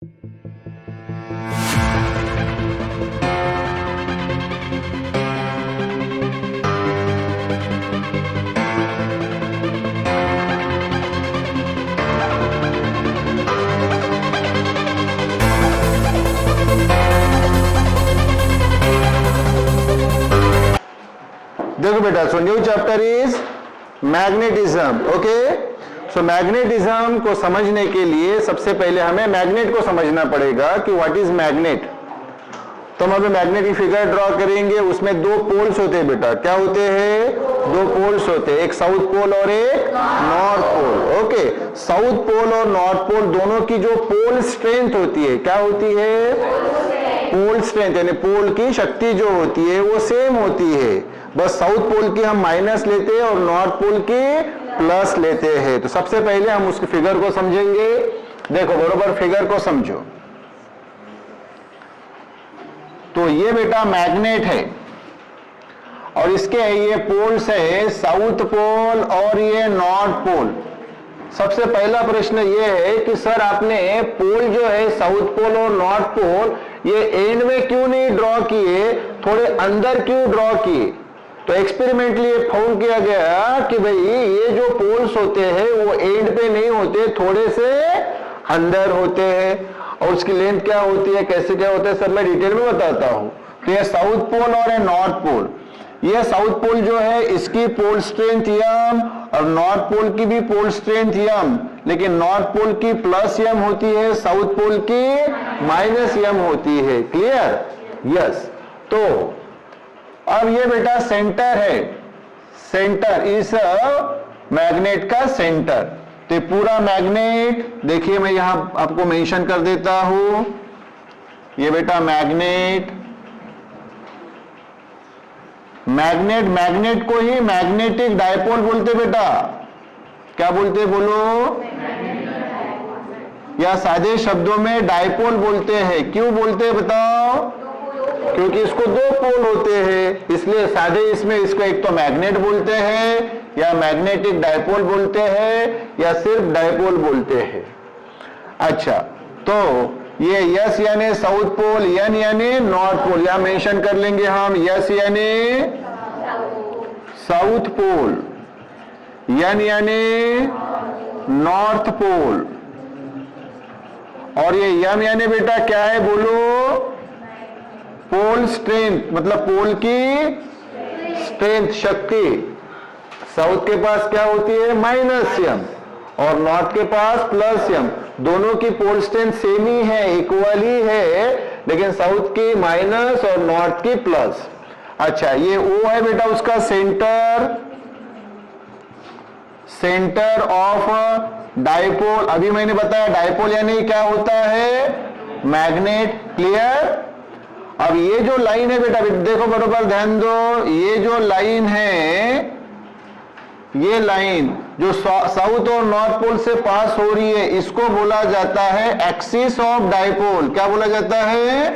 देखो बेटा, so new chapter is magnetism. Okay, so magnetism को समझने के लिए सबसे पहले हमें मैग्नेट को समझना पड़ेगा कि व्हाट इज मैग्नेट। तो हम अभी मैग्नेट की फिगर ड्रॉ करेंगे। उसमें दो पोल्स होते हैं बेटा। क्या होते हैं? दो पोल्स होते हैं, एक साउथ पोल और एक north pole. Okay, south pole और नॉर्थ पोल दोनों की जो पोल स्ट्रेंथ होती है, क्या होती है? पोल स्ट्रेंथ, यानी पोल की शक्ति जो होती है वो सेम होती है। बस साउथ पोल की हम माइनस लेते हैं और नॉर्थ पोल की प्लस लेते हैं। तो सबसे पहले हम उसकी फिगर को समझेंगे। देखो बरोबर फिगर को समझो। तो ये बेटा मैग्नेट है और इसके ये पोल्स है, साउथ पोल और ये नॉर्थ पोल। सबसे पहला प्रश्न ये है कि सर आपने पोल जो है साउथ पोल और नॉर्थ पोल ये एंड में क्यों नहीं ड्रॉ किए, थोड़े अंदर क्यों ड्रॉ किए? तो एक्सपेरिमेंटली ये फाउंड किया गया कि भाई ये जो पोल्स होते हैं वो एंड पे नहीं होते, थोड़े से अंदर होते हैं। और उसकी लेंथ क्या होती है, कैसे क्या होता है, सब मैं डिटेल में बताता हूं। तो ये साउथ पोल और ये नॉर्थ पोल, ये साउथ पोल जो है इसकी पोल स्ट्रेंथ यम और नॉर्थ पोल की भी पोल स्ट्रेंथ यम, लेकिन नॉर्थ पोल की प्लस यम होती है, साउथ पोल की माइनस यम होती है। क्लियर? यस। तो अब ये बेटा सेंटर है, सेंटर इस मैग्नेट का सेंटर। तो पूरा मैग्नेट देखिए, मैं यहां आपको मेंशन कर देता हूं। ये बेटा मैग्नेट, मैग्नेट, मैग्नेट को ही मैग्नेटिक डायपोल बोलते बेटा। क्या बोलते बोलो? या सादे शब्दों में डायपोल बोलते हैं। क्यों बोलते हैं बताओ? क्योंकि इसको दो पोल होते हैं, इसलिए सादे इसमें इसको एक तो मैग्नेट बोलते हैं या मैग्नेटिक डायपोल बोलते हैं या सिर्फ डायपोल बोलते हैं। अच्छा, तो ये यस यानी साउथ पोल, यन यानी नॉर्थ पोल, यहां मेंशन कर लेंगे हम। यस यानी साउथ पोल, यन यानी नॉर्थ पोल, और ये यम यानी बेटा क्या है बोलो? पोल स्ट्रेंथ, मतलब पोल की स्ट्रेंथ, शक्ति। साउथ के पास क्या होती है? माइनस यम, और नॉर्थ के पास प्लस यम। दोनों की पोल स्ट्रेंथ सेम ही है, इक्वल ही है, लेकिन साउथ की माइनस और नॉर्थ की प्लस। अच्छा, ये ओ है बेटा उसका सेंटर, सेंटर ऑफ डायपोल। अभी मैंने बताया डायपोल यानी क्या होता है? मैग्नेट। क्लियर? अब ये जो लाइन है बेटा, देखो बरोबर ध्यान दो, ये जो लाइन है, ये लाइन जो साउथ और नॉर्थ पोल से पास हो रही है, इसको बोला जाता है एक्सिस ऑफ डायपोल। क्या बोला जाता है?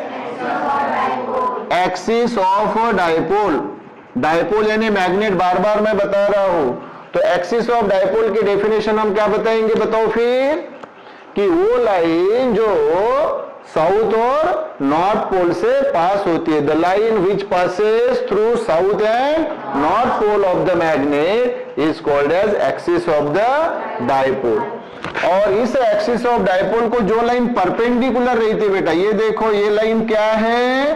Axis of dipole. डायपोल यानी मैग्नेट, बार बार मैं बता रहा हूं। तो एक्सिस ऑफ डायपोल की डेफिनेशन हम क्या बताएंगे बताओ फिर? कि वो लाइन जो साउथ और नॉर्थ पोल से पास होती है, the line which passes through south end north pole of the magnet is called as axis of the dipole. और इस एक्सिस ऑफ डायपोल को जो लाइन परपेंडिकुलर रहती है बेटा, ये देखो ये लाइन क्या है?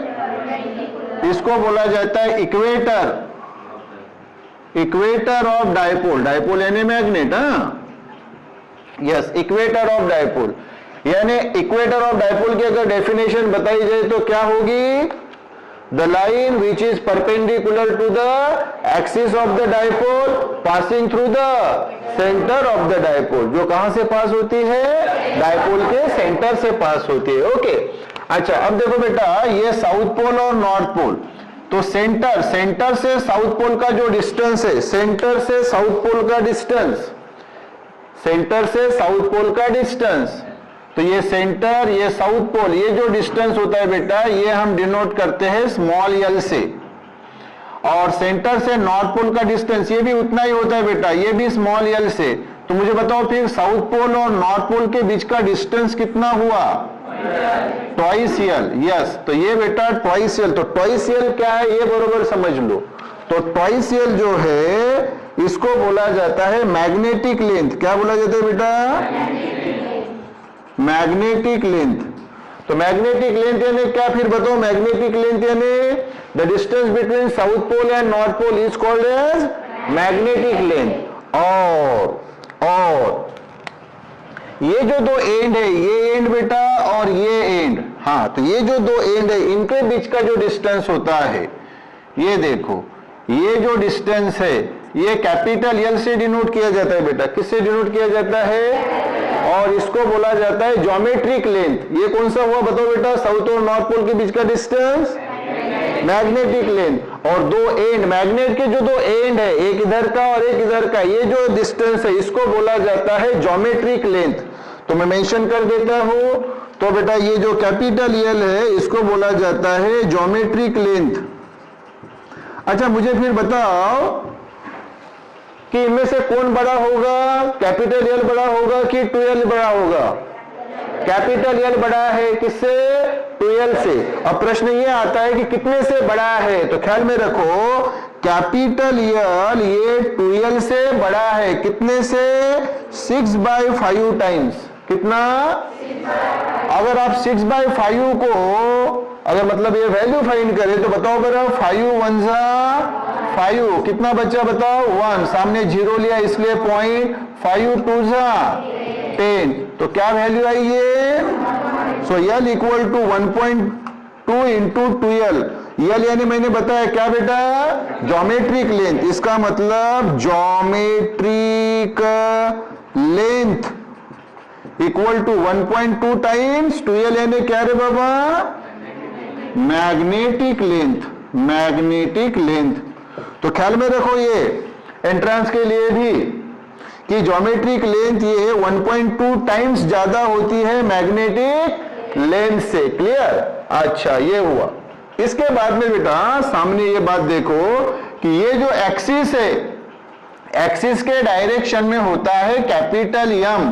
इसको बोला जाता है equator, equator of dipole. Dipole यानी magnet, yes, equator of dipole. यानी इक्वेटर ऑफ डायपोल की अगर डेफिनेशन बताई जाए तो क्या होगी? The line which is perpendicular to the axis of the dipole passing through the centre of the dipole. जो कहां से पास होती है? डायपोल के सेंटर से पास होती है। ओके, अच्छा, अब देखो बेटा ये साउथ पोल और नॉर्थ पोल। तो सेंटर, सेंटर से साउथ पोल का जो डिस्टेंस है, सेंटर से साउथ पोल का डिस्टेंस, सेंटर से साउथ पोल का डिस्टेंस, तो ये सेंटर, ये साउथ पोल, ये जो डिस्टेंस होता है बेटा, ये हम डिनोट करते हैं स्मॉल एल से। और सेंटर से नॉर्थ पोल का डिस्टेंस ये भी उतना ही होता है बेटा, ये भी स्मॉल एल से। तो मुझे बताओ फिर साउथ पोल और नॉर्थ पोल के बीच का डिस्टेंस कितना हुआ? Twice L, yes. तो ये बेटा ट्वाइस एल, तो ट्वाइस एल क्या है ये बरोबर समझ लो। तो ट्वाइस एल जो है इसको बोला जाता है मैग्नेटिक लेंथ। क्या बोला जाता है बेटा? Magnetic length. तो मैग्नेटिक लेंथ यानी क्या, फिर बताओ? मैग्नेटिक लेंथ यानी the distance between south pole and north pole is called as magnetic length. और ये जो दो एंड है, ये एंड बेटा और ये एंड, हाँ, तो ये जो दो एंड है इनके बीच का जो डिस्टेंस होता है, ये देखो, ये जो डिस्टेंस है ये कैपिटल एल से डिनोट किया जाता है बेटा। किससे डिनोट किया जाता है? और इसको बोला जाता है ज्योमेट्रिक लेंथ। ये कौन सा हुआ बताओ बेटा? साउथ और नॉर्थ पोल के बीच का डिस्टेंस मैग्नेटिक लेंथ। और दो एंड, मैग्नेट के जो दो एंड है, एक इधर का और एक इधर का, ये जो डिस्टेंस है इसको बोला जाता है ज्योमेट्रिक लेंथ। तो मैं मेंशन कर देता हूं। तो बेटा ये जो कैपिटल एल है इसको बोला जाता है ज्योमेट्रिक लेंथ। अच्छा, मुझे फिर बताओ कि इनमें से कौन बड़ा होगा? कैपिटल एल बड़ा होगा कि 2l बड़ा होगा? कैपिटल एल बड़ा है किससे? 2l से। अब प्रश्न ये आता है कि कितने से बड़ा है? तो ख्याल में रखो, कैपिटल एल ये 2l से बड़ा है। कितने से? 6/5 टाइम्स। कितना? अगर आप 6/5 को अगर मतलब ये वैल्यू फाइंड करें तो बताओ बेटा, 5 1 जा 5, कितना बच्चा बताओ? 1, सामने 0 लिया इसलिए पॉइंट, 5 2 जा 10, तो क्या वैल्यू आई ये? So L equal to 1.2 into 2l। L यानी मैंने बताया क्या बेटा? Geometric length. इसका मतलब geometric length equal to 1.2 times 2l यानी क्या रे बाबा? Magnetic length. Magnetic length. तो ख्याल में रखो ये एंट्रेंस के लिए भी कि ज्योमेट्रिक लेंथ ये 1.2 टाइम्स ज्यादा होती है मैग्नेटिक लेंथ से। क्लियर? अच्छा, ये हुआ। इसके बाद में बेटा सामने ये बात देखो कि ये जो एक्सिस है, एक्सिस के डायरेक्शन में होता है कैपिटल एम।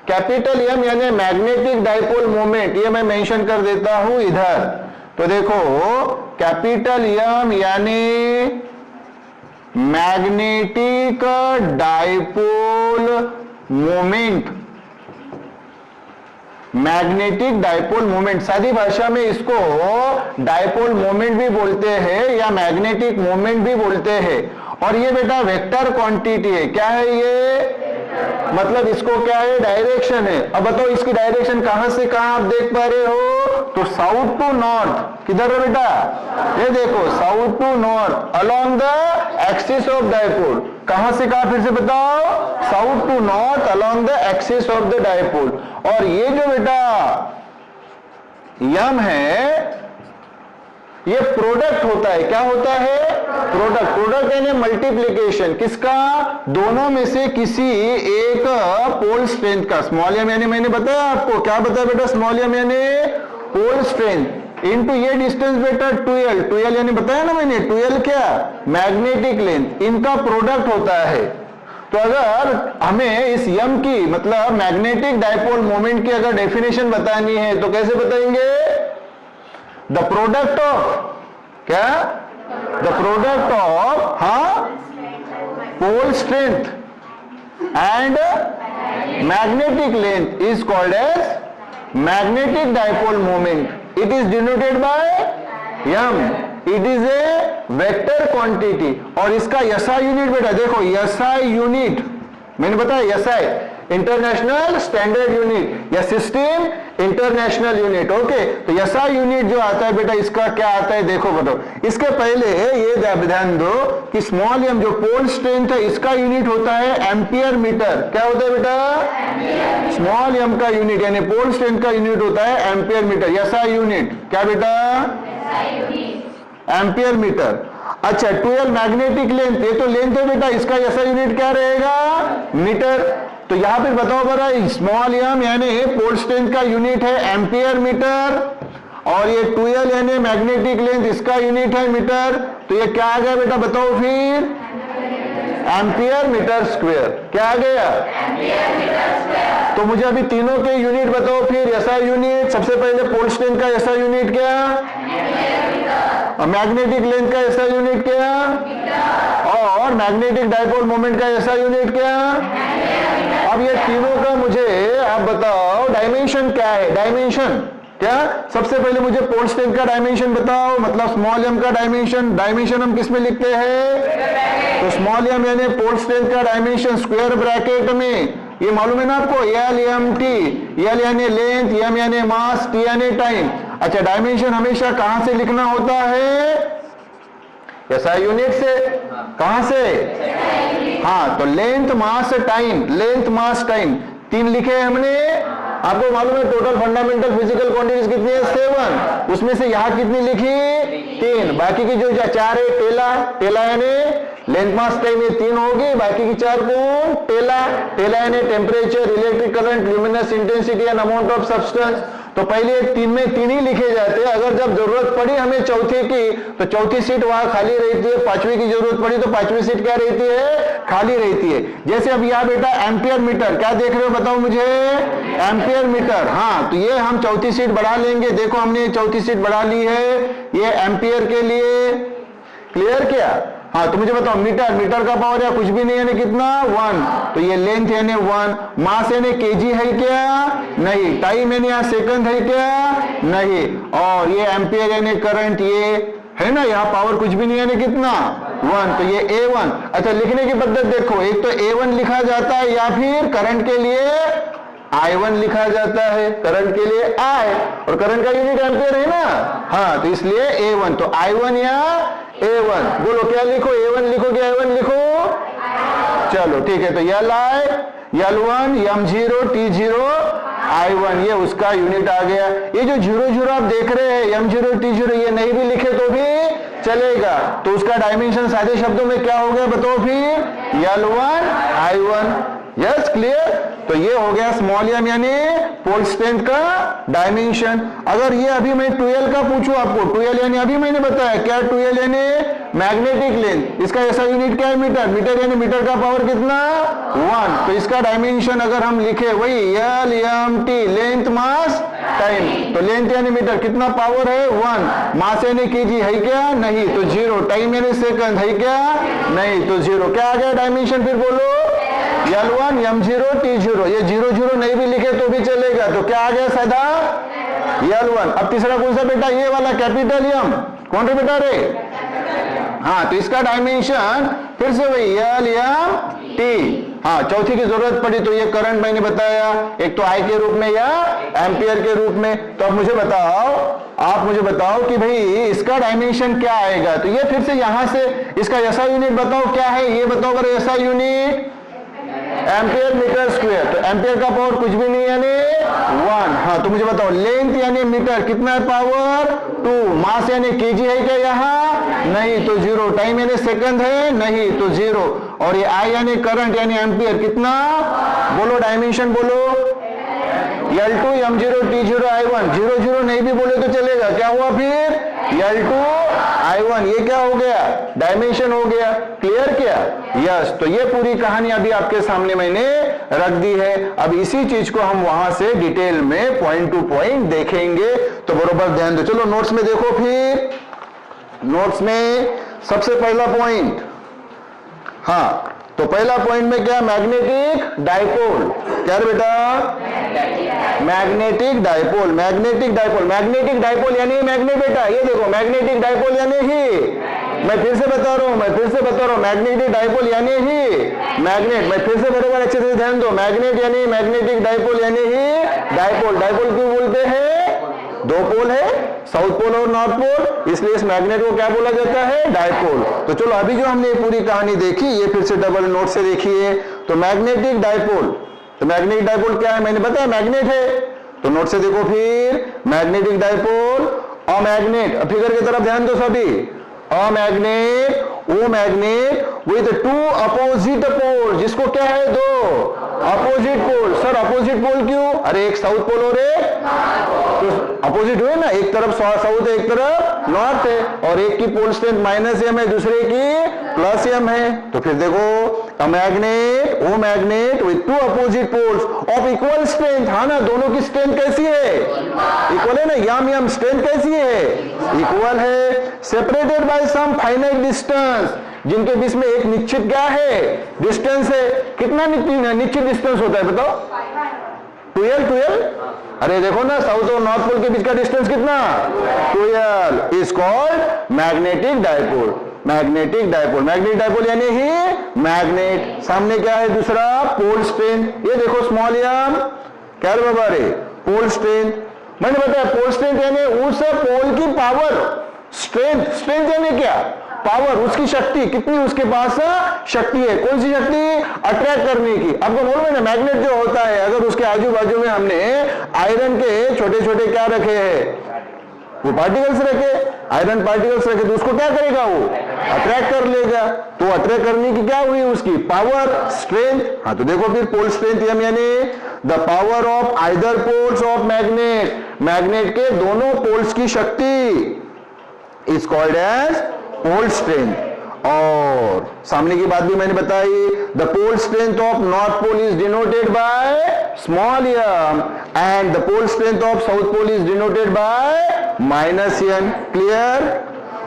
कैपिटल एम यानी मैग्नेटिक डाइपोल मोमेंट। ये मैं मेंशन कर देता हूं इधर। तो देखो, कैपिटल एम यानी magnetic dipole moment. Magnetic dipole moment, सादी भाषा में इसको डाइपोल मोमेंट भी बोलते हैं या मैग्नेटिक मोमेंट भी बोलते हैं। और ये बेटा वेक्टर क्वांटिटी है। क्या है ये? मतलब इसको क्या है? डायरेक्शन है। अब बताओ इसकी डायरेक्शन कहां से कहां आप देख पा रहे हो? तो साउथ टू नॉर्थ। किधर है बेटा? ये देखो, south to north along the axis of dipole. कहां से कहां फिर से बताओ? South to north along the axis of the dipole. और ये जो बेटा यम है ये प्रोडक्ट होता है। क्या होता है? प्रोडक्ट। प्रोडक्ट यानी मल्टीप्लीकेशन। किसका? दोनों में से किसी एक पोल स्ट्रेंथ का। स्मॉल एम यानी मैंने बताया आपको, क्या बताया बेटा? स्मॉल एम यानी पोल स्ट्रेंथ इनटू ये डिस्टेंस बेटा 2l। 2l यानी बताया ना मैंने, 2l क्या? Magnetic length. इनका प्रोडक्ट होता है। तो अगर हमें इस यम की मतलब मैग्नेटिक डाइपोल मोमेंट की अगर डेफिनेशन बतानी है तो कैसे बताएंगे? द प्रोडक्ट ऑफ क्या? द प्रोडक्ट ऑफ, हाँ, pole strength and magnetic length is called as magnetic dipole moment. It is denoted by M. It is a vector quantity. और इसका SI यूनिट बेटा देखो, SI यूनिट मैंने बताया, SI international standard unit या system international unit. Okay, तो SI unit जो आता है बेटा इसका क्या आता है देखो बताओ। इसके पहले ये ध्यान दो कि स्मॉल एम जो पोल स्ट्रेंथ है इसका यूनिट होता है एम्पियर मीटर। क्या होता है बेटा? स्मॉल एम का यूनिट यानी पोल स्ट्रेंथ का यूनिट होता है एम्पियर मीटर। SI यूनिट क्या बेटा? Ampere metre. अच्छा, 2l मैग्नेटिक लेंथ, ये तो लेंथ है बेटा, इसका SI यूनिट क्या रहेगा? मीटर। तो यहां पे बताओ बरा, स्मॉल एम यानी पोल स्ट्रेंथ का यूनिट है एम्पियर मीटर और ये 2l यानी मैग्नेटिक लेंथ इसका यूनिट है मीटर। तो ये क्या आ गया बेटा बताओ फिर? Ampere metre square. क्या आ गया? तो मुझे अभी तीनों के यूनिट बताओ फिर। एसआई यूनिट, सबसे पहले पोल स्ट्रेंथ का एसआई यूनिट क्या? मैग्नेटिक लेंथ का एसआई यूनिट क्या? और मैग्नेटिक डाइपोल मोमेंट का एसआई यूनिट क्या? अब ये तीनों का मुझे आप बताओ डायमेंशन क्या है? डायमेंशन क्या? सबसे पहले मुझे पोल स्ट्रेंथ का डायमेंशन बताओ, मतलब स्मॉल एम का डायमेंशन। डायमेंशन हम किस में लिखते हैं? तो स्मॉल एम यानी पोल स्ट्रेंथ का डायमेंशन स्क्वायर ब्रैकेट में, ये मालूम है ना आपको, एल एम टी। एल यानी लेंथ, एम यानी मास, टी यानी टाइम। अच्छा, डायमेंशन हमेशा कहां से लिखना होता है? एसआई यूनिट से। कहां से? हाँ, तो length mass time, length mass time 3 लिखे हमने। आपको मालूम है टोटल फंडामेंटल फिजिकल क्वांटिटीज कितनी है? 7। उसमें से यहां कितनी लिखी? 3। बाकी की जो 4 है टेला, टेला यानी लेंथ मास टाइम, ये 3 होगी। बाकी की 4 कौन? टेला, टेला यानी temperature, electric current, luminous intensity and amount of substance. तो पहले 3 में 3 ही लिखे जाते हैं। अगर जब जरूरत पड़ी हमें चौथे की, तो चौथी सीट वहां खाली रहती है। 5वीं की जरूरत पड़ी तो 5वीं सीट क्या रहती है? खाली रहती है। जैसे अब यहां बेटा एम्पियर मीटर, क्या देख रहे हो बताओ मुझे? Ampere metre. हाँ, तो ये हम चौथी सीट बढ़ा लेंगे। देखो हमने चौथी सीट बढ़ा ली है, ये एम्पियर के लिए। क्लियर क्या? हाँ, तो मुझे बताओ मीटर, मीटर का पावर या कुछ भी नहीं यानी कितना? 1। तो ये लेंथ यानी 1, मास यानी केजी है क्या? नहीं। टाइम यानी यहाँ सेकंड है क्या? नहीं। और ये एम्पियर यानी करंट, ये है ना, यहाँ पावर कुछ भी नहीं यानी कितना? 1। तो ये A1। अच्छा, लिखने की पद्धति देखो, एक तो A1 लिखा जाता है या फिर करंट के लिए I1 लिखा जाता है, करंट के लिए I, और करंट का यूनिट एम्पियर है ना। हाँ, तो इसलिए A1। तो I1 या A1, बोलो क्या लिखो? A1 लिखो कि I1 लिखो? चलो ठीक है, तो LI, L1, M0, T0, I1, ये उसका यूनिट आ गया। ये जो 0 आप देख रहे हैं M0, T0, ये नहीं भी लिखे तो भी चलेगा। तो उसका डायमेंशन सादे शब्दों में क्या हो गया बताओ फिर? L1, I1। Yes, clear? तो ये हो गया स्मॉल एम यानी पोल स्ट्रेंथ का डायमेंशन। अगर ये अभी मैं 2L का पूछूं आपको, 2L यानी अभी मैंने बताया क्या? 2L यानी मैग्नेटिक लेंथ, इसका ऐसा यूनिट क्या है? मीटर। मीटर यानी मीटर का पावर कितना? 1। तो इसका डायमेंशन अगर हम लिखे वही L M T, length mass time. तो लेंथ यानी मीटर, कितना पावर है? 1। मास यानी केजी है क्या? नहीं। तो 0। टाइम यानी सेकंड है क्या? नहीं। तो 0। क्या आ गया डायमेंशन फिर बोलो? L1, M0, T0। ये 0 नहीं भी लिखे तो भी चलेगा। तो क्या आ गया सादा? L1। अब तीसरा कौन सा बेटा? ये वाला कैपिटल एम। कौन रे बेटा रे? हाँ, तो इसका डायमेंशन फिर से वही L M T। हाँ, चौथी की जरूरत पड़ी तो ये करंट मैंने बताया, एक तो I के रूप में या एम्पियर के रूप में। तो अब मुझे बताओ, आप मुझे बताओ कि भाई इसका डायमेंशन क्या आएगा? तो ये फिर से यहां से इसका एसआई यूनिट बताओ क्या है? ये बताओ अगर SI unit ampere metre square. तो एम्पियर का पावर कुछ भी नहीं यानी 1। हाँ, तो मुझे बताओ लेंथ यानी मीटर, कितना है पावर? 2। मास यानी केजी है क्या यहाँ? नहीं। तो 0। टाइम यानी सेकंड है? नहीं। तो 0। और ये आई यानी करंट यानी एम्पियर, कितना? बोलो डायमेंशन बोलो। L2, M0, T0, I1। 0 नहीं भी बोले तो चलेगा। क्या हुआ फिर? L2, I1। ये क्या हो गया? डायमेंशन हो गया। क्लियर क्या? यस। तो ये पूरी कहानी अभी आपके सामने मैंने रख दी है। अब इसी चीज को हम वहां से डिटेल में पॉइंट टू पॉइंट देखेंगे, तो बरोबर ध्यान दो। चलो नोट्स में देखो फिर। नोट्स में सबसे पहला पॉइंट, हाँ, तो पहला पॉइंट में क्या? Magnetic dipole. क्या रे बेटा? Magnetic dipole. Magnetic dipole, magnetic dipole यानी मैग्नेट बेटा। ये देखो मैग्नेटिक डाइपोल यानी ही, मैं फिर से बता रहा हूं, मैग्नेटिक डाइपोल यानी ही मैग्नेट। मैं फिर से बराबर अच्छे से ध्यान दो, मैग्नेट यानी मैग्नेटिक डाइपोल यानी ही डाइपोल। डाइपोल क्यों बोलते हैं? 2 पोल है, साउथ पोल और नॉर्थ पोल, इसलिए इस मैग्नेट को क्या बोला जाता है? डाइपोल। तो चलो अभी जो हमने पूरी कहानी देखी, ये फिर से डबल नोट से देखिए। तो मैग्नेटिक डाइपोल, तो मैग्नेटिक डाइपोल क्या है? मैंने बताया मैग्नेट है। तो नोट से देखो फिर, मैग्नेटिक डाइपोल और मैग्नेट। फिगर की तरफ ध्यान दो सभी। A magnet, a magnet with 2 opposite pole, जिसको क्या है? 2 opposite pole. Sir opposite pole क्यों? अरे एक साउथ पोल और एक तो अपोजिट हुए ना, एक तरफ साउथ है एक तरफ नॉर्थ है, और एक की पोल स्ट्रेंथ -m है, दूसरे की +m है। तो फिर देखो A magnet, O magnet with two opposite poles of equal strength. हाँ ना, दोनों की स्ट्रेंथ कैसी है? इक्वल है ना, यम स्ट्रेंथ कैसी है? इक्वल है. Separated by some finite distance, जिनके बीच में एक निश्चित क्या है? डिस्टेंस है. कितना निश्चित डिस्टेंस होता है बताओ? 12. अरे देखो ना, साउथ और नॉर्थ पोल के बीच का डिस्टेंस कितना? 12 is called magnetic dipole. Magnetic dipole, magnetic dipole यानी ही मैग्नेट. सामने क्या है दूसरा? Pole strength. ये देखो स्मॉल एम, क्या बाबा रे? Pole strength. मैंने बताया पोल स्ट्रेंथ यानी उस पोल की पावर. स्ट्रेंथ यानी क्या? पावर, उसकी शक्ति कितनी उसके पास शक्ति है. कौन सी शक्ति? अट्रैक्ट करने की. आपको मालूम है ना, मैग्नेट जो होता है, अगर उसके आजू बाजू में हमने आयरन के छोटे छोटे क्या रखे हैं? वो पार्टिकल्स रखे, आयरन पार्टिकल्स रखे, तो उसको क्या करेगा? वो अट्रैक्ट कर लेगा. तो अट्रैक्ट करने की क्या हुई? उसकी पावर, स्ट्रेंथ. हाँ, तो देखो फिर पोल स्ट्रेंथ यानी the power of either poles of magnet. Magnet के दोनों पोल्स की शक्ति is called as pole strength. और सामने की बात भी मैंने बताई. The pole strength of north pole is denoted by small M and the pole strength of south pole is denoted by minus N. Clear?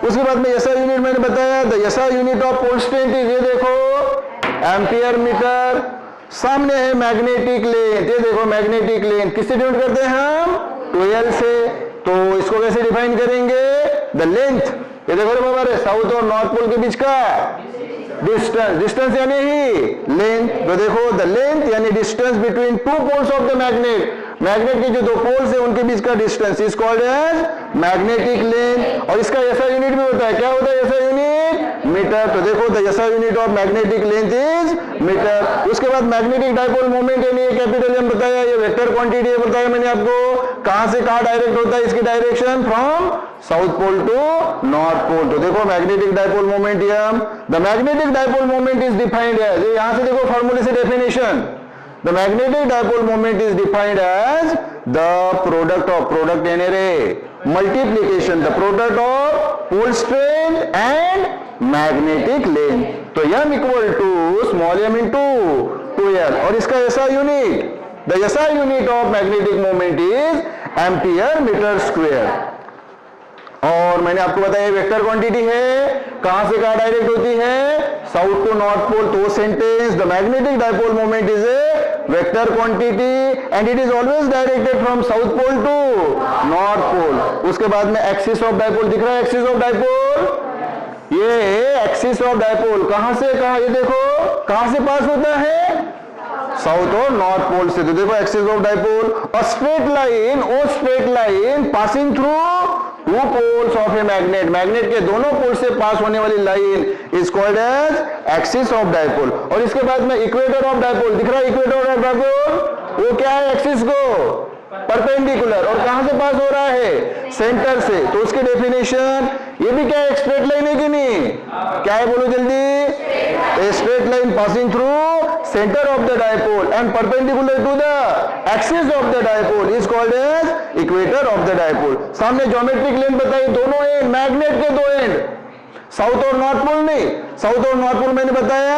उसके बाद में एसआई यूनिट मैंने बताया. The SI unit of pole strength is, ये देखो, ampere metre. सामने है magnetic length. ये देखो मैग्नेटिक लेंथ किससे डिनोट करते हैं हम? 12 से. तो इसको कैसे डिफाइन करेंगे? The length. ये देखो रे बाबा रे, साउथ और नॉर्थ पोल के बीच का डिस्टेंस यानी ही लेंथ. तो देखो द लेंथ यानी distance between two poles of the magnet. Magnet के जो दो पोल्स है उनके बीच का distance is called as magnetic length. और इसका ऐसा यूनिट भी होता है. क्या होता है ऐसा यूनिट? मीटर. तो देखो the SI unit of magnetic length is metre. उसके बाद मैग्नेटिक डायपोल मोमेंट यानी कैपिटल एम बताया. ये वेक्टर क्वांटिटी है, बताया मैंने आपको. कहां से कहां डायरेक्ट होता है इसकी direction? From south pole to north pole. तो देखो magnetic dipole moment M. The magnetic dipole moment is defined as, यहां से देखो फॉर्मूले से definition. The magnetic dipole moment is defined as the product यानी रे multiplication, the product of pole strength and magnetic length. तो m equal to small m into 2l. और इसका ऐसा unit, the SI unit of magnetic moment is ampere meter square. और मैंने आपको बताया वेक्टर क्वांटिटी है. कहां से कहां डायरेक्ट होती है? South to north pole. तो sentence the magnetic dipole moment is a vector quantity and it is always directed from south pole to north pole. उसके बाद में एक्सिस ऑफ डायपोल दिख रहा है. एक्सिस ऑफ डायपोल, ये एक्सिस ऑफ डायपोल कहां से कहां, ये देखो कहां से पास होता है? साउथ और नॉर्थ पोल से. तो देखो axis of dipole, a straight line, a straight line passing through two poles of a magnet. Magnet के दोनों पोल से पास होने वाली line is called as axis of dipole. और इसके बाद में इक्वेटर ऑफ डायपोल दिख रहा है. इक्वेटर ऑफ डायपोल वो क्या है? एक्सिस को परपेंडिकुलर. और कहां से पास हो रहा है? सेंटर से. तो उसकी डेफिनेशन, ये भी क्या है? एक स्ट्रेट लाइन है कि नहीं? क्या है बोलो जल्दी? A straight line passing through centre of the dipole and perpendicular to the axis of the dipole is called as equator of the dipole. सामने ज्योमेट्रिक लेंथ बताई, दोनों एंड, मैग्नेट के दो एंड, साउथ और नॉर्थ पोल नहीं. South और north पोल मैंने बताया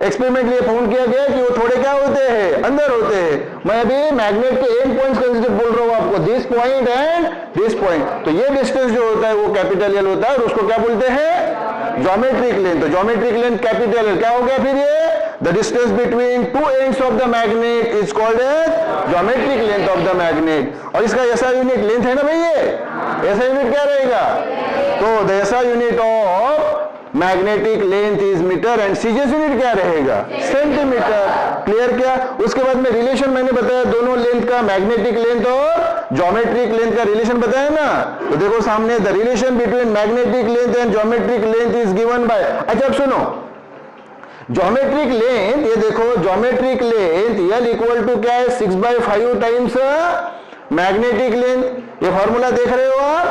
एक्सपेरिमेंट लिए फाउंड किया गया कि वो थोड़े क्या होते हैं? अंदर होते हैं. मैं अभी मैग्नेट के एंड पॉइंट्स कंसीडर बोल रहा हूं आपको, this point and this point. तो ये डिस्टेंस जो होता है वो कैपिटल एल होता है और उसको क्या बोलते हैं? Geometric length. तो ज्योमेट्रिक लेंथ कैपिटल एल क्या हो गया फिर? ये the distance between two ends of the magnet is called as geometric length of the magnet. और इसका ऐसा यूनिट लेंथ है ना भाई, ये ऐसा यूनिट क्या रहेगा? तो the SI unit of magnetic length is metre and CGS unit क्या रहेगा? सेंटीमीटर. क्लियर क्या? उसके बाद में रिलेशन मैंने बताया दोनों लेंथ का, मैग्नेटिक लेंथ और ज्योमेट्रिक लेंथ का रिलेशन बताया ना. तो देखो सामने the relation between magnetic length and geometric length is given by. अच्छा अब सुनो, ज्योमेट्रिक लेंथ, ये देखो geometric length L equal to क्या है? 6/5 टाइम्स मैग्नेटिक लेंथ. ये फॉर्मूला देख रहे हो आप?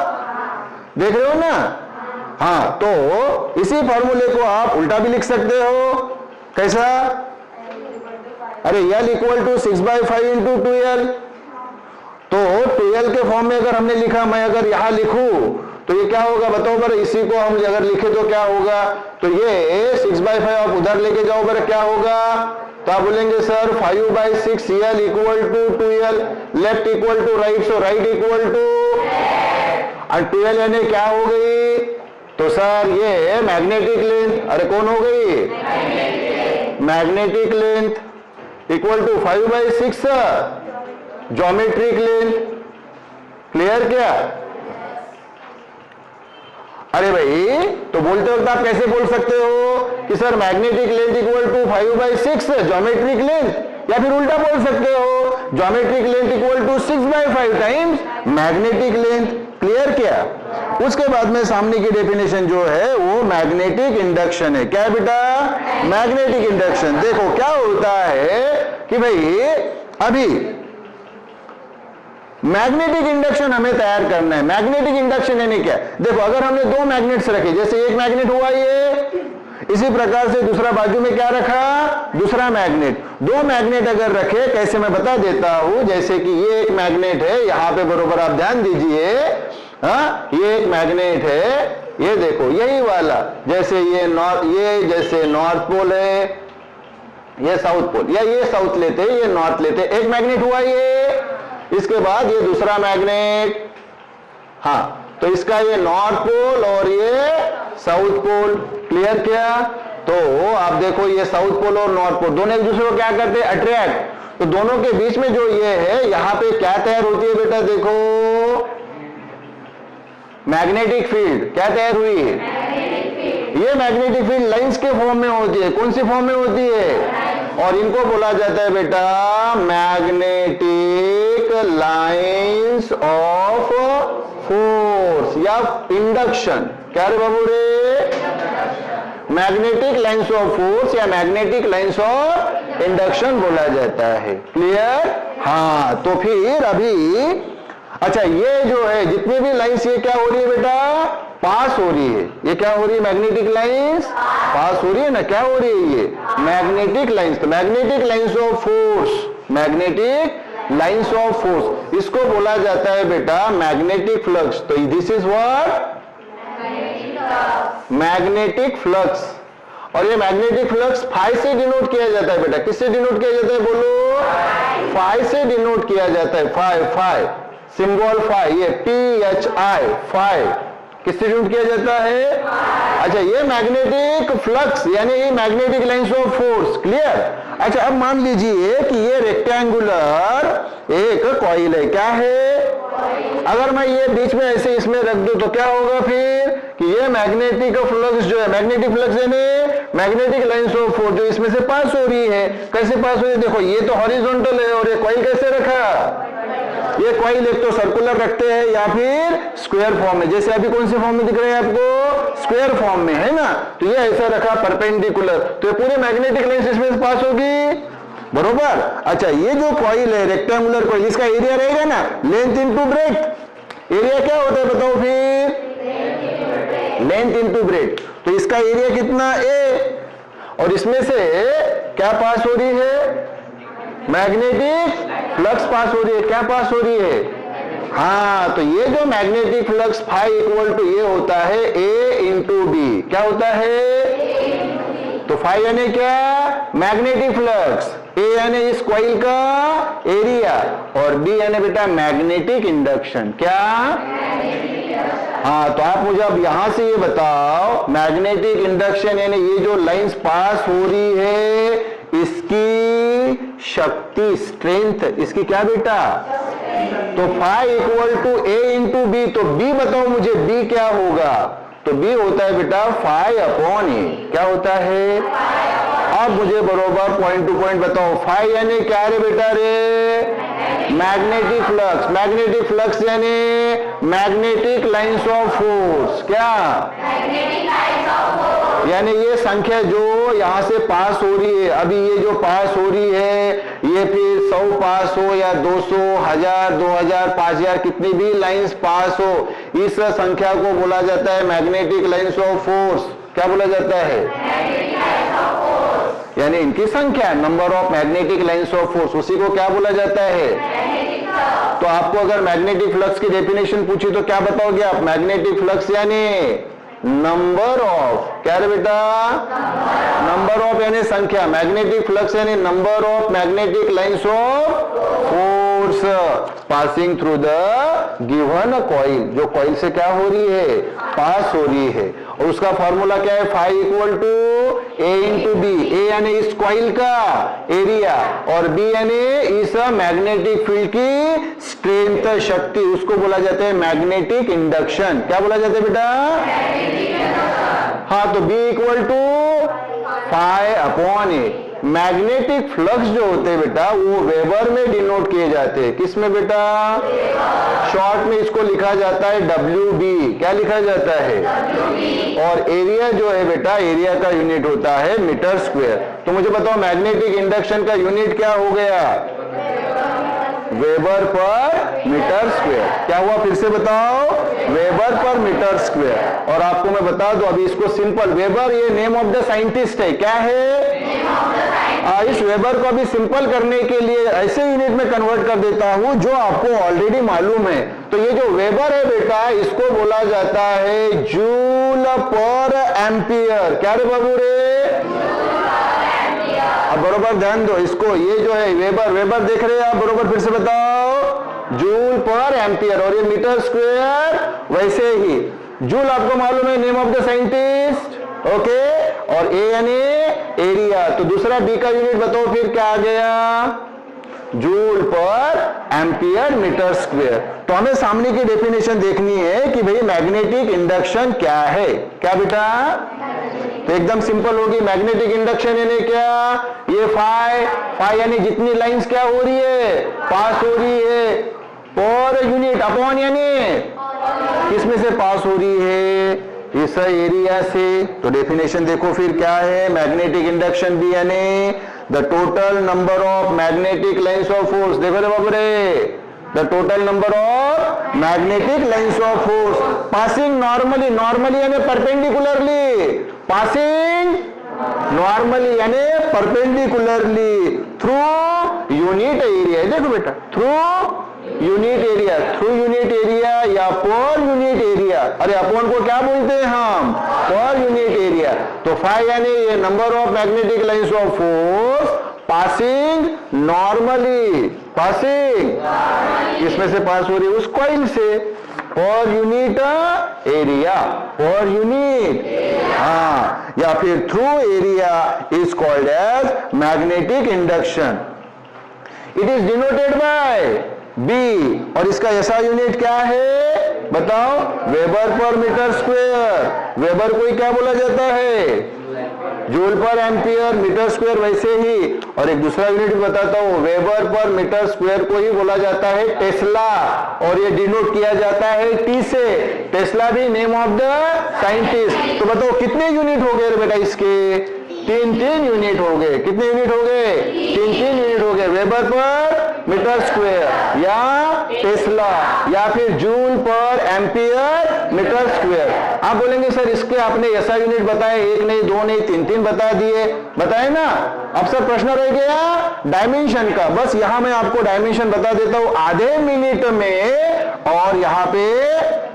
देख रहे हो ना? हाँ, तो इसी फॉर्मूले को आप उल्टा भी लिख सकते हो. कैसा? अरे L equal to 6/5 into 2L. तो 2L के फॉर्म में अगर हमने लिखा, मैं अगर यहां लिखूं तो ये क्या होगा बताओ बर, इसी को हम अगर लिखे तो क्या होगा, तो ये 6/5 आप उधर लेके जाओ बर, क्या होगा, तो आप बोलेंगे sir 5/6 L equal to 2L, left equal to right, so right equal to, और 2L यानी क्या हो गई, तो सर ये मैग्नेटिक लेंथ, अरे कौन हो गई, magnetic length equal to 5/6 geometric length. Clear क्या? अरे भाई, तो बोलते वक्त आप कैसे बोल सकते हो कि sir magnetic length equal to 5/6 geometric length, या फिर उल्टा बोल सकते हो geometric length equal to 6/5 times magnetic length. Clear क्या? उसके बाद में सामने की डेफिनेशन जो है वो मैग्नेटिक इंडक्शन है। क्या बेटा? Magnetic induction. देखो क्या होता है कि भाई अभी मैग्नेटिक इंडक्शन हमें तैयार करना है। मैग्नेटिक इंडक्शन यानी क्या? देखो अगर हमने दो मैग्नेट्स रखे, जैसे एक मैग्नेट हुआ ये, इसी प्रकार से दूसरा बाजू में क्या रखा, दूसरा मैग्नेट। दो मैग्नेट अगर रखे, कैसे मैं बता देता हूं, जैसे कि ये एक मैग्नेट है, यहां पे बरोबर आप ध्यान दीजिए, हाँ ये एक मैग्नेट है, ये देखो यही वाला, जैसे ये जैसे नॉर्थ पोल है, ये साउथ पोल, या ये साउथ लेते ये नॉर्थ लेते, एक मैग्नेट हुआ ये, इसके बाद ये दूसरा मैग्नेट, हाँ तो इसका ये नॉर्थ पोल और ये साउथ पोल। क्लियर क्या? तो आप देखो ये साउथ पोल और नॉर्थ पोल दोनों एक दूसरे को क्या करते हैं, अट्रैक्ट। तो दोनों के बीच में जो ये है, यहां पे क्या तैयार होती है बेटा, देखो मैग्नेटिक फील्ड। क्या तैयार हुई? ये मैग्नेटिक फील्ड लाइंस के फॉर्म में होती है। कौन सी फॉर्म में होती है? और इनको बोला जाता है बेटा मैग्नेटिक लाइंस ऑफ फोर्स या इंडक्शन। क्या रे बाबू रे? मैग्नेटिक लाइंस ऑफ फोर्स या मैग्नेटिक लाइंस ऑफ इंडक्शन बोला जाता है। क्लियर? हाँ, तो फिर अभी अच्छा ये जो है जितनी भी लाइंस, ये क्या हो रही है बेटा, पास हो रही है। ये क्या हो रही है, मैग्नेटिक लाइंस पास हो रही है ना। क्या हो रही है? ये मैग्नेटिक लाइंस। तो magnetic lines of force, magnetic lines of force, इसको बोला जाता है बेटा मैग्नेटिक फ्लक्स। तो this is what, magnetic flux. और ये मैग्नेटिक फ्लक्स फाई से डिनोट किया जाता है बेटा। किससे डिनोट किया जाता है बोलो? फाई से डिनोट किया जाता है। फाई सिंबल फाई, ये PHI फाई किससे डिनोट किया जाता है? अच्छा ये मैग्नेटिक फ्लक्स यानी ये magnetic lines of force. Clear? अच्छा अब मान लीजिए कि ये रेक्टेंगुलर एक कॉइल है। क्या है? अगर मैं ये बीच में ऐसे इसमें रख दूं तो क्या होगा फिर कि ये मैग्नेटिक फ्लक्स जो है, मैग्नेटिक फ्लक्स यानी मैग्नेटिक लाइंस ऑफ फोर्स जो इसमें से पास हो रही है। कैसे पास हो रही है? देखो ये तो हॉरिजॉन्टल है और ये कॉइल कैसे रखा, ये कॉइल एक तो सर्कुलर रखते हैं या फिर स्क्वायर फॉर्म में। जैसे अभी कौन से फॉर्म में दिख रहे हैं आपको? स्क्वायर फॉर्म में है ना। तो ये ऐसा रखा परपेंडिकुलर, तो ये पूरी मैग्नेटिक लाइंस इसमें से पास होगी, बरोबर। अच्छा ये जो कॉइल है रेक्टेंगुलर कॉइल, इसका एरिया रहेगा ना लेंथ इनटू ब्रेड्थ। एरिया क्या होता है बताओ फिर? Length into breadth. तो इसका एरिया कितना A, और इसमें से क्या पास हो रही है? मैग्नेटिक फ्लक्स पास हो रही है। क्या पास हो रही है? हाँ, तो ये जो magnetic flux phi equal to ये होता है A इंटू B। क्या होता है? तो फाई यानी क्या? मैग्नेटिक फ्लक्स, A यानी इस कॉइल का एरिया, और B यानी बेटा मैग्नेटिक इंडक्शन। क्या? हाँ, तो आप मुझे अब यहां से ये बताओ मैग्नेटिक इंडक्शन यानी ये जो लाइंस पास हो रही है इसकी शक्ति, स्ट्रेंथ, इसकी क्या बेटा? तो phi equal to A into B। तो B बताओ मुझे, B क्या होगा? तो B होता है बेटा फाई अपॉन A। क्या होता है? अब मुझे बरोबर पॉइंट टू पॉइंट बताओ, फाई यानी क्या रे बेटा रे? Magnetic flux. मैग्नेटिक फ्लक्स यानी मैग्नेटिक लाइंस ऑफ फोर्स। क्या? यानी ये संख्या जो यहां से पास हो रही है, अभी ये जो पास हो रही है, ये फिर 100 पास हो या 200, 1000, 2000, 5000 कितनी भी लाइंस पास हो, इस संख्या को बोला जाता है मैग्नेटिक लाइंस ऑफ फोर्स। क्या बोला जाता है? यानी इनकी संख्या, number of magnetic lines of force, उसी को क्या बोला जाता है? तो तो आपको अगर मैग्नेटिक फ्लक्स की डेफिनेशन पूछी तो क्या बताओगे आप? मैग्नेटिक फ्लक्स यानी नंबर ऑफ, क्या रे बेटा? नंबर ऑफ यानी संख्या, मैग्नेटिक फ्लक्स यानी number of magnetic lines of force passing through the given coil, जो कॉइल से क्या हो रही है? पास हो रही है। और उसका फॉर्मूला क्या है? Phi equal to A into B. A यानी इस कॉइल का एरिया और बी यानी इस मैग्नेटिक फील्ड की स्ट्रेंथ, शक्ति, उसको बोला जाता है मैग्नेटिक इंडक्शन। क्या बोला जाता है बेटा? हाँ, तो B equal to phi upon A. Magnetic flux जो होते हैं बेटा वो वेबर में डिनोट किए जाते हैं। किस में बेटा? शॉर्ट में इसको लिखा जाता है WB। क्या लिखा जाता है? और एरिया जो है बेटा, एरिया का यूनिट होता है मीटर स्क्वायर। तो मुझे बताओ मैग्नेटिक इंडक्शन का यूनिट क्या हो गया? वेबर पर मीटर स्क्वायर। क्या हुआ फिर से बताओ? वेबर पर मीटर स्क्वायर। और आपको मैं बता दूं अभी इसको सिंपल, वेबर ये नेम ऑफ द साइंटिस्ट है। क्या है? इस वेबर को अभी सिंपल करने के लिए ऐसे यूनिट में कन्वर्ट कर देता हूं जो आपको ऑलरेडी मालूम है। तो ये जो वेबर है बेटा इसको बोला जाता है जूल पर एम्पियर। क्या रे बाबू रे? अब बरोबर ध्यान दो इसको, ये जो है वेबर, वेबर देख रहे हैं आप? बरोबर फिर से बताओ, जूल पर एम्पियर। और ये मीटर स्क्वायर वैसे ही, जूल आपको मालूम है name of the scientist, okay. और ए यानी एरिया। तो दूसरा बी का यूनिट बताओ फिर क्या आ गया? जूल पर एम्पियर मीटर स्क्वायर। तो हमें सामने की डेफिनेशन देखनी है कि भाई मैग्नेटिक इंडक्शन क्या है। क्या बेटा? तो एकदम सिंपल होगी। मैग्नेटिक इंडक्शन यानी क्या? ये फाई, फाई यानी जितनी लाइंस क्या हो रही है? पास हो रही है। पर यूनिट अपॉन यानी किसमें से पास हो रही है? इस एरिया से। तो डेफिनेशन देखो फिर क्या है? मैग्नेटिक इंडक्शन भी यानी the total number of magnetic lines of force. देखो रे बाबू रे, the total number of magnetic lines of force passing normally, normally यानी परपेंडिकुलरली, पासिंग नॉर्मली यानी परपेंडिकुलरली थ्रू यूनिट एरिया। देखो बेटा, through unit area, through unit area या per unit area. अरे upon को क्या बोलते हैं हम? Per unit area. तो फाई यानी ये number of magnetic lines of force passing normally, passing इसमें से पास हो रही है उस कॉइल से, per unit area, per unit, हाँ, या फिर through area is called as magnetic induction. It is denoted by B. और इसका ऐसा यूनिट क्या है बताओ? वेबर पर मीटर स्क्वायर। वेबर को ही क्या बोला जाता है? जूल पर एम्पियर। मीटर स्क्वायर वैसे ही। और एक दूसरा यूनिट बताता हूं, वेबर पर मीटर स्क्वायर को ही बोला जाता है टेस्ला। और ये डिनोट किया जाता है टी से। टेस्ला भी नेम ऑफ द साइंटिस्ट। तो बताओ कितने यूनिट हो गए बेटा इसके? 3 यूनिट हो गए। कितने यूनिट हो गए? 3 यूनिट हो गए। वेबर पर मीटर स्क्वायर या टेस्ला या फिर जूल पर एम्पियर मीटर स्क्वायर। आप बोलेंगे सर इसके आपने ऐसा यूनिट बताए, एक नहीं, दो नहीं, 3 बता दिए, बताए ना। अब सर प्रश्न रह गया डायमेंशन का। बस यहां मैं आपको डायमेंशन बता देता हूं आधे मिनट में, और यहां पे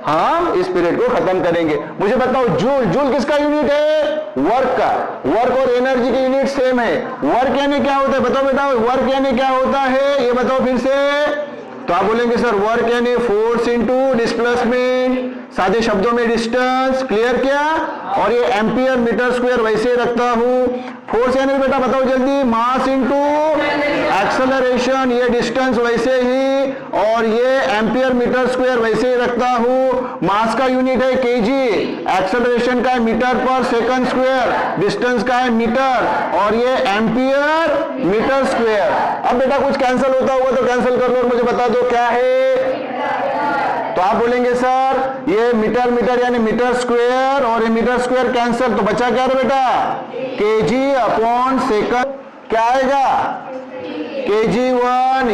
हम इस पीरियड को खत्म करेंगे। मुझे बताओ जूल, जूल किसका यूनिट है? वर्क का। वर्क और एनर्जी के यूनिट सेम है। वर्क यानी क्या होता है बताओ बेटा? वर्क यानी क्या होता है ये बताओ फिर से। तो आप बोलेंगे सर वर्क यानी फोर्स इनटू डिस्प्लेसमेंट, सादे शब्दों में डिस्टेंस। क्लियर क्या? और ये एम्पियर मीटर स्क्वायर वैसे रखता हूं। फोर्स यानी बेटा बताओ जल्दी, मास इनटू एक्सेलरेशन, ये डिस्टेंस वैसे ही। और ये एम्पियर मीटर स्क्वायर वैसे ही रखता हूं। मास का यूनिट है केजी, एक्सेलरेशन का है मीटर पर सेकंड स्क्वायर, डिस्टेंस का है मीटर, और ये एम्पियर मीटर स्क्वायर। अब बेटा कुछ कैंसिल होता होगा तो कैंसिल कर लो और मुझे बता दो क्या है। तो आप बोलेंगे सर ये मीटर मीटर यानी मीटर स्क्वायर, और ये मीटर स्क्वायर कैंसिल, तो बचा क्या बेटा? KG upon second. क्या आएगा? kg1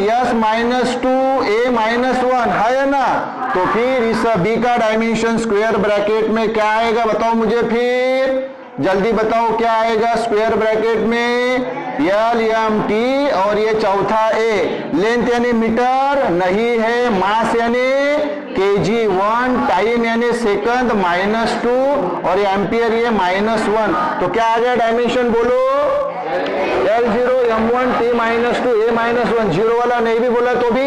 s-2 a-1 है ना। तो फिर इस b का डायमेंशन स्क्वायर ब्रैकेट में क्या आएगा बताओ मुझे फिर? जल्दी बताओ क्या आएगा स्क्वायर ब्रैकेट में, LMT, और ये चौथा ए। लेंथ यानी मीटर नहीं है, मास यानी kg1, टाइम यानी सेकंड -2, और एम्पियर ये -1। तो क्या आ गया डायमेंशन बोलो, L0 M1 T -2 A -1। Zero वाला नहीं भी बोला तो भी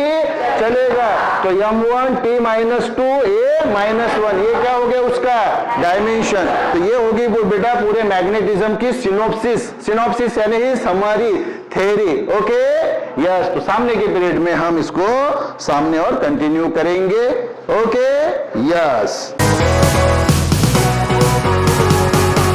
चलेगा। तो M1 T -2 A -1, ये क्या हो गया उसका डायमेंशन। तो ये होगी वो बेटा पूरे मैग्नेटिज्म की सिनॉप्सिस। सिनॉप्सिस यानी ही समरी, थ्योरी। Okay yes. तो सामने के पीरियड में हम इसको सामने और कंटिन्यू करेंगे। Okay yes.